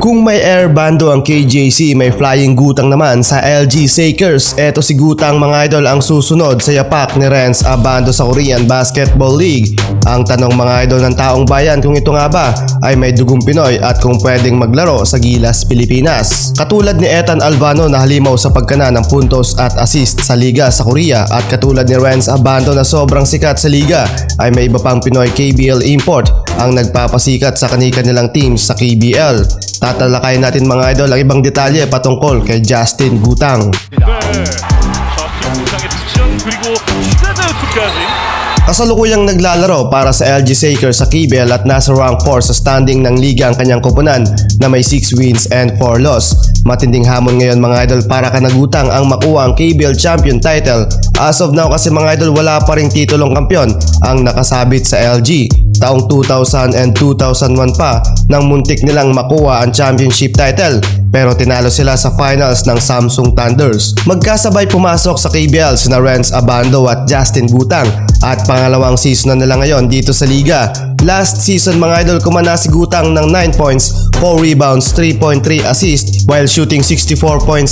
Kung may air bando ang KJC, may flying gutang naman sa LG Sakers. Eto si Gutang mga idol ang susunod sa yapak ni Renz Abando sa Korean Basketball League. Ang tanong mga idol ng taong bayan kung ito nga ba ay may dugong Pinoy at kung pwedeng maglaro sa Gilas, Pilipinas. Katulad ni Ethan Albano na halimaw sa pagkana ng puntos at assist sa liga sa Korea at katulad ni Renz Abando na sobrang sikat sa liga ay may iba pang Pinoy KBL import ang nagpapasikat sa kanilang teams sa KBL. Tatalakayin natin mga idol ang ibang detalye patungkol kay Justin Gutang. Kasalukuyang naglalaro para sa LG Sakers sa KBL at nasa rank 4 sa standing ng liga ang kanyang koponan na may 6 wins and 4 loss. Matinding hamon ngayon mga idol para kay Gutang ang makuha ang KBL champion title. As of now kasi mga idol wala pa ring titulong kampiyon ang nakasabit sa LG. Taong 2000 and 2001 pa nang muntik nilang makuha ang championship title pero tinalo sila sa finals ng Samsung Thunders. Magkasabay pumasok sa KBL sina Renz Abando at Justin Gutang at pangalawang season na nila ngayon dito sa liga. Last season mga idol kumana si Gutang ng 9 points, 4 rebounds, 3.3 assists while shooting 64.7%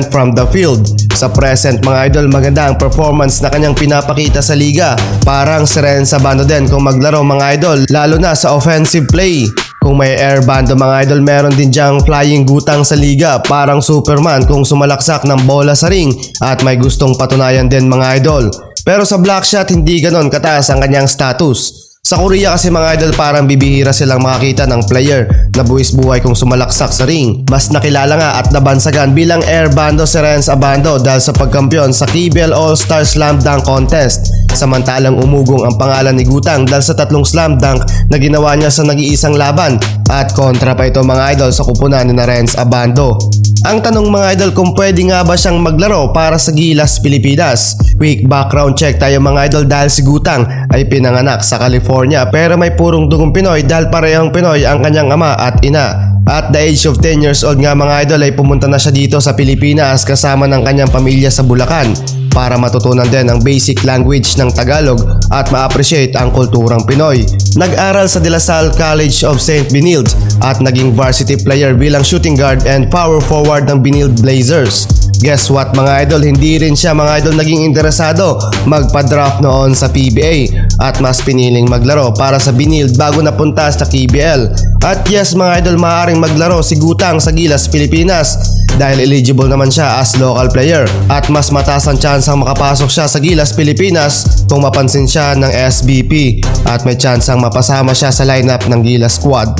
from the field. Sa present mga idol maganda ang performance na kanyang pinapakita sa liga. Parang si Renz Abando din kung maglaro mga idol lalo na sa offensive play. Kung may air bando mga idol meron din diyang flying Gutang sa liga. Parang Superman kung sumalaksak ng bola sa ring at may gustong patunayan din mga idol. Pero sa block shot hindi ganon kataas ang kanyang status. Sa Korea kasi mga idol parang bibihira silang makakita ng player na buwis buhay kung sumalaksak sa ring. Mas nakilala nga at nabansagan bilang air bando si Renz Abando dahil sa pagkampiyon sa KBL All-Star Slam Dunk Contest. Samantalang umugong ang pangalan ni Gutang dahil sa 3 slam dunk na ginawa niya sa nag-iisang laban at kontra pa ito mga idol sa kupunan ni Renz Abando. Ang tanong mga idol kung pwede nga ba siyang maglaro para sa Gilas, Pilipinas. Quick background check tayo mga idol dahil si Gutang ay pinanganak sa California pero may purong dugong Pinoy dahil parehong Pinoy ang kanyang ama at ina. At the age of 10 years old nga mga idol ay pumunta na siya dito sa Pilipinas kasama ng kanyang pamilya sa Bulacan para matutunan din ang basic language ng Tagalog at ma-appreciate ang kulturang Pinoy. Nag-aral sa De La Salle College of St. Benilde at naging varsity player bilang shooting guard and power forward ng Benilde Blazers. Guess what mga idol, hindi rin siya mga idol naging interesado magpa-draft noon sa PBA at mas piniling maglaro para sa Benilde bago napunta sa KBL. At yes mga idol, maaaring maglaro si Gutang sa Gilas, Pilipinas dahil eligible naman siya as local player at mas mataas ang tsansang makapasok siya sa Gilas, Pilipinas kung mapansin siya ng SBP at may tsansang mapasama siya sa lineup ng Gilas squad.